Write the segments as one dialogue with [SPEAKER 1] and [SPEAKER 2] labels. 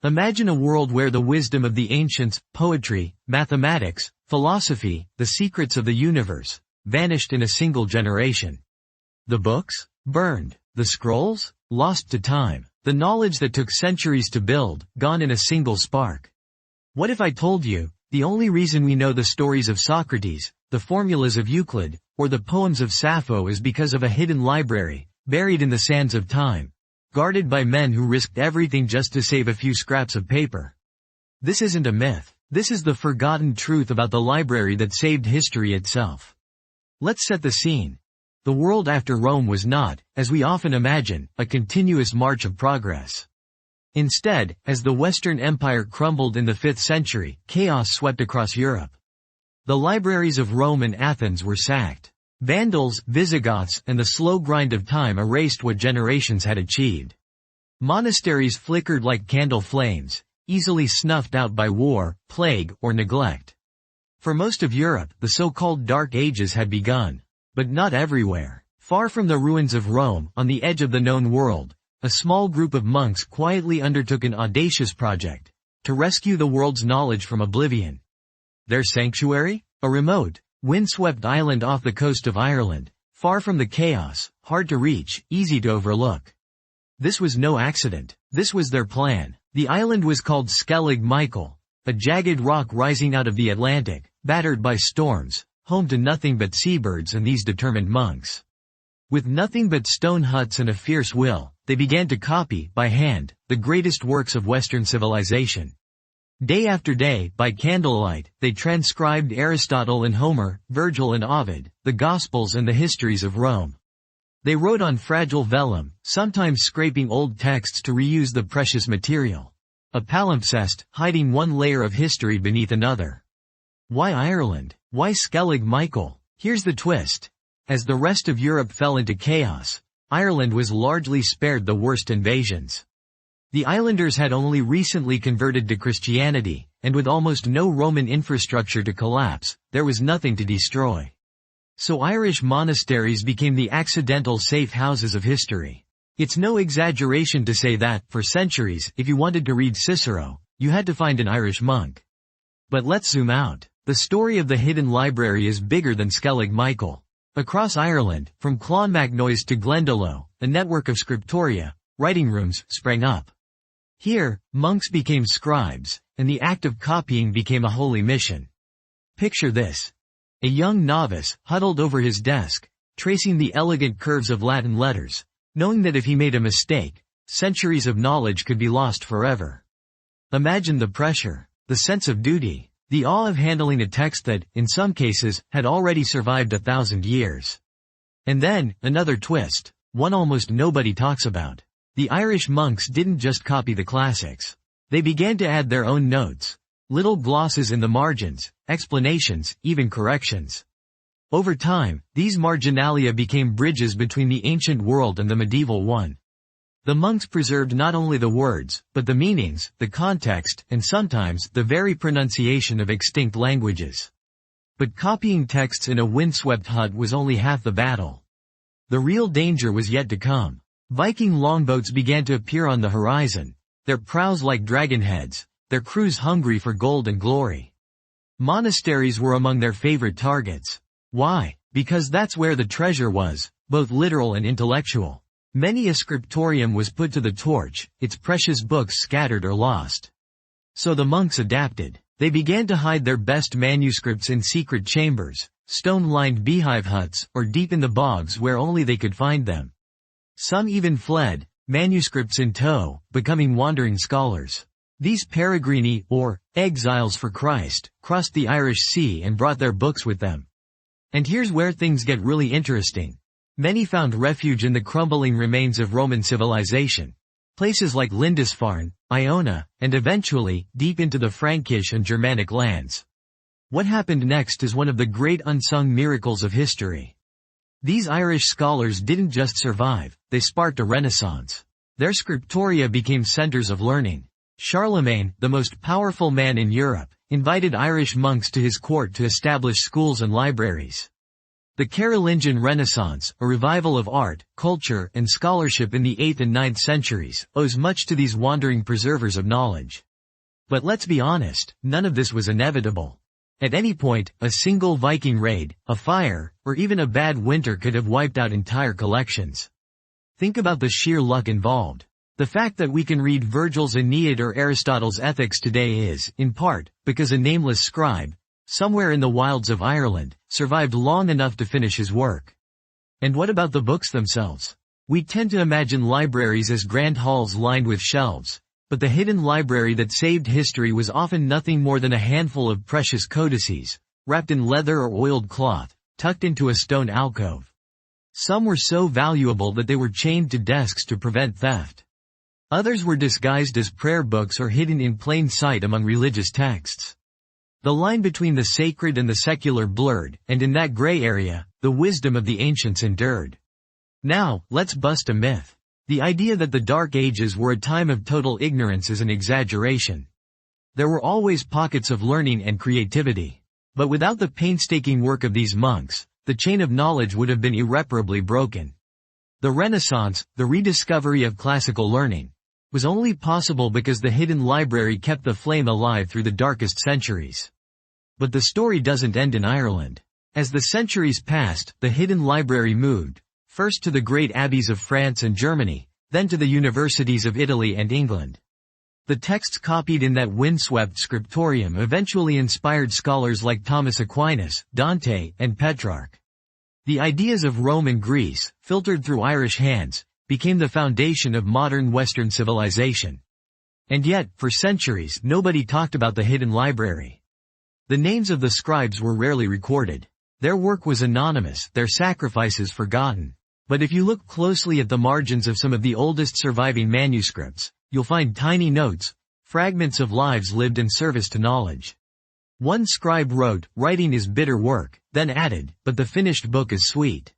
[SPEAKER 1] Imagine a world where the wisdom of the ancients, poetry, mathematics, philosophy, the secrets of the universe, vanished in a single generation. The books? Burned. The scrolls? Lost to time. The knowledge that took centuries to build, gone in a single spark. What if I told you, the only reason we know the stories of Socrates, the formulas of Euclid, or the poems of Sappho is because of a hidden library, buried in the sands of time, guarded by men who risked everything just to save a few scraps of paper? This isn't a myth. This is the forgotten truth about the library that saved history itself. Let's set the scene. The world after Rome was not, as we often imagine, a continuous march of progress. Instead, as the Western Empire crumbled in the 5th century, chaos swept across Europe. The libraries of Rome and Athens were sacked. Vandals, Visigoths, and the slow grind of time erased what generations had achieved. Monasteries flickered like candle flames, easily snuffed out by war, plague, or neglect. For most of Europe, the so-called Dark Ages had begun. But not everywhere. Far from the ruins of Rome, on the edge of the known world, a small group of monks quietly undertook an audacious project to rescue the world's knowledge from oblivion. Their sanctuary? A remote, windswept island off the coast of Ireland, far from the chaos, hard to reach, easy to overlook. This was no accident. This was their plan. The island was called Skellig Michael, a jagged rock rising out of the Atlantic, battered by storms, home to nothing but seabirds and these determined monks. With nothing but stone huts and a fierce will, they began to copy, by hand, the greatest works of Western civilization. Day after day, by candlelight, they transcribed Aristotle and Homer, Virgil and Ovid, the Gospels and the histories of Rome. They wrote on fragile vellum, sometimes scraping old texts to reuse the precious material. A palimpsest, hiding one layer of history beneath another. Why Ireland? Why Skellig Michael? Here's the twist. As the rest of Europe fell into chaos, Ireland was largely spared the worst invasions. The islanders had only recently converted to Christianity, and with almost no Roman infrastructure to collapse, there was nothing to destroy. So Irish monasteries became the accidental safe houses of history. It's no exaggeration to say that, for centuries, if you wanted to read Cicero, you had to find an Irish monk. But let's zoom out. The story of the hidden library is bigger than Skellig Michael. Across Ireland, from Clonmacnoise to Glendalough, a network of scriptoria, writing rooms, sprang up. Here, monks became scribes, and the act of copying became a holy mission. Picture this. A young novice, huddled over his desk, tracing the elegant curves of Latin letters, knowing that if he made a mistake, centuries of knowledge could be lost forever. Imagine the pressure, the sense of duty. The awe of handling a text that, in some cases, had already survived 1,000 years. And then, another twist, one almost nobody talks about. The Irish monks didn't just copy the classics. They began to add their own notes, little glosses in the margins, explanations, even corrections. Over time, these marginalia became bridges between the ancient world and the medieval one. The monks preserved not only the words, but the meanings, the context, and sometimes, the very pronunciation of extinct languages. But copying texts in a windswept hut was only half the battle. The real danger was yet to come. Viking longboats began to appear on the horizon, their prows like dragon heads, their crews hungry for gold and glory. Monasteries were among their favorite targets. Why? Because that's where the treasure was, both literal and intellectual. Many a scriptorium was put to the torch, its precious books scattered or lost. So the monks adapted. They began to hide their best manuscripts in secret chambers, stone-lined beehive huts, or deep in the bogs where only they could find them. Some even fled, manuscripts in tow, becoming wandering scholars. These peregrini, or exiles for Christ, crossed the Irish Sea and brought their books with them. And here's where things get really interesting. Many found refuge in the crumbling remains of Roman civilization. Places like Lindisfarne, Iona, and eventually, deep into the Frankish and Germanic lands. What happened next is one of the great unsung miracles of history. These Irish scholars didn't just survive, they sparked a renaissance. Their scriptoria became centers of learning. Charlemagne, the most powerful man in Europe, invited Irish monks to his court to establish schools and libraries. The Carolingian Renaissance, a revival of art, culture, and scholarship in the 8th and 9th centuries, owes much to these wandering preservers of knowledge. But let's be honest, none of this was inevitable. At any point, a single Viking raid, a fire, or even a bad winter could have wiped out entire collections. Think about the sheer luck involved. The fact that we can read Virgil's Aeneid or Aristotle's Ethics today is, in part, because a nameless scribe, somewhere in the wilds of Ireland, survived long enough to finish his work. And what about the books themselves? We tend to imagine libraries as grand halls lined with shelves, but the hidden library that saved history was often nothing more than a handful of precious codices, wrapped in leather or oiled cloth, tucked into a stone alcove. Some were so valuable that they were chained to desks to prevent theft. Others were disguised as prayer books or hidden in plain sight among religious texts. The line between the sacred and the secular blurred, and in that gray area, the wisdom of the ancients endured. Now, let's bust a myth. The idea that the Dark Ages were a time of total ignorance is an exaggeration. There were always pockets of learning and creativity. But without the painstaking work of these monks, the chain of knowledge would have been irreparably broken. The Renaissance, the rediscovery of classical learning, was only possible because the hidden library kept the flame alive through the darkest centuries. But the story doesn't end in Ireland. As the centuries passed, the hidden library moved, first to the great abbeys of France and Germany, then to the universities of Italy and England. The texts copied in that windswept scriptorium eventually inspired scholars like Thomas Aquinas, Dante, and Petrarch. The ideas of Rome and Greece, filtered through Irish hands, became the foundation of modern Western civilization. And yet, for centuries, nobody talked about the hidden library. The names of the scribes were rarely recorded. Their work was anonymous, their sacrifices forgotten. But if you look closely at the margins of some of the oldest surviving manuscripts, you'll find tiny notes, fragments of lives lived in service to knowledge. One scribe wrote, "Writing is bitter work," then added, "but the finished book is sweet."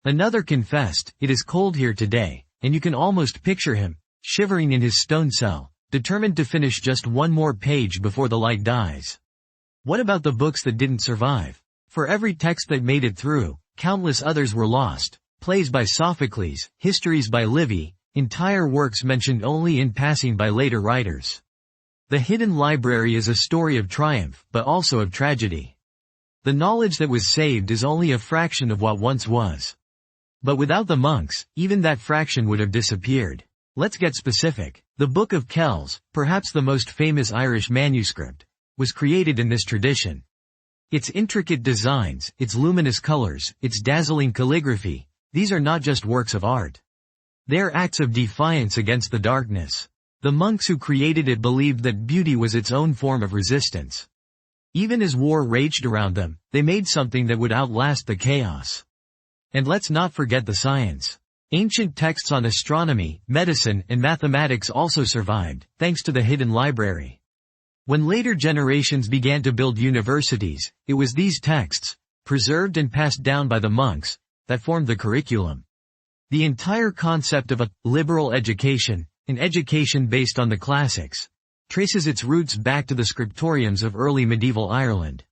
[SPEAKER 1] Another confessed, "It is cold here today," and you can almost picture him, shivering in his stone cell, determined to finish just one more page before the light dies. What about the books that didn't survive? For every text that made it through, countless others were lost. Plays by Sophocles, histories by Livy, entire works mentioned only in passing by later writers. The hidden library is a story of triumph, but also of tragedy. The knowledge that was saved is only a fraction of what once was. But without the monks, even that fraction would have disappeared. Let's get specific. The Book of Kells, perhaps the most famous Irish manuscript, was created in this tradition. Its intricate designs, its luminous colors, its dazzling calligraphy, these are not just works of art. They are acts of defiance against the darkness. The monks who created it believed that beauty was its own form of resistance. Even as war raged around them, they made something that would outlast the chaos. And let's not forget the science. Ancient texts on astronomy, medicine, and mathematics also survived, thanks to the hidden library. When later generations began to build universities, it was these texts, preserved and passed down by the monks, that formed the curriculum. The entire concept of a liberal education, an education based on the classics, traces its roots back to the scriptoriums of early medieval Ireland.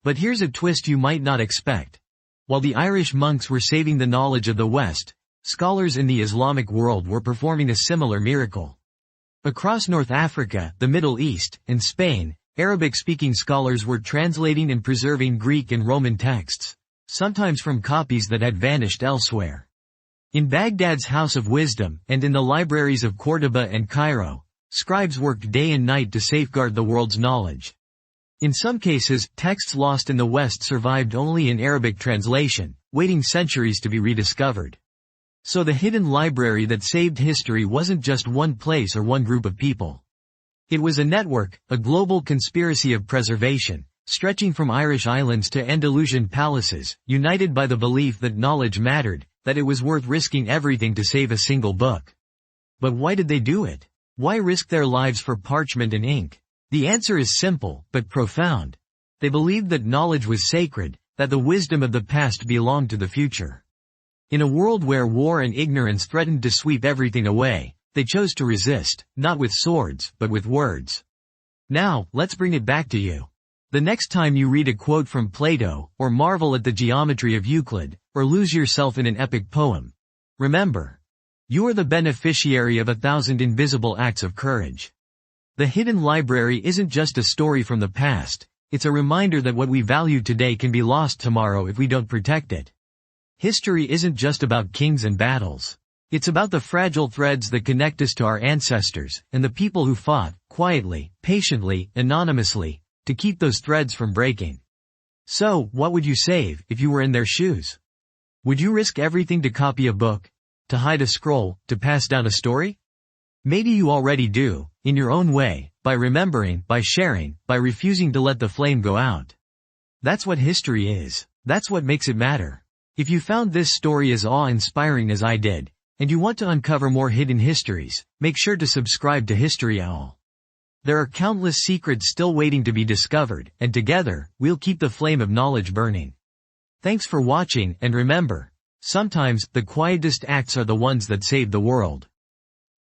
[SPEAKER 1] But here's a twist you might not expect. While the Irish monks were saving the knowledge of the West, scholars in the Islamic world were performing a similar miracle. Across North Africa, the Middle East, and Spain, Arabic-speaking scholars were translating and preserving Greek and Roman texts, sometimes from copies that had vanished elsewhere. In Baghdad's House of Wisdom, and in the libraries of Córdoba and Cairo, scribes worked day and night to safeguard the world's knowledge. In some cases, texts lost in the West survived only in Arabic translation, waiting centuries to be rediscovered. So the hidden library that saved history wasn't just one place or one group of people. It was a network, a global conspiracy of preservation, stretching from Irish islands to Andalusian palaces, united by the belief that knowledge mattered, that it was worth risking everything to save a single book. But why did they do it? Why risk their lives for parchment and ink? The answer is simple, but profound. They believed that knowledge was sacred, that the wisdom of the past belonged to the future. In a world where war and ignorance threatened to sweep everything away, they chose to resist, not with swords, but with words. Now, let's bring it back to you. The next time you read a quote from Plato, or marvel at the geometry of Euclid, or lose yourself in an epic poem, remember, you are the beneficiary of 1,000 invisible acts of courage. The hidden library isn't just a story from the past, it's a reminder that what we value today can be lost tomorrow if we don't protect it. History isn't just about kings and battles. It's about the fragile threads that connect us to our ancestors, and the people who fought, quietly, patiently, anonymously, to keep those threads from breaking. So, what would you save, if you were in their shoes? Would you risk everything to copy a book? To hide a scroll? To pass down a story? Maybe you already do, in your own way, by remembering, by sharing, by refusing to let the flame go out. That's what history is. That's what makes it matter. If you found this story as awe-inspiring as I did, and you want to uncover more hidden histories, make sure to subscribe to History Owl. There are countless secrets still waiting to be discovered, and together, we'll keep the flame of knowledge burning. Thanks for watching, and remember, sometimes, the quietest acts are the ones that save the world.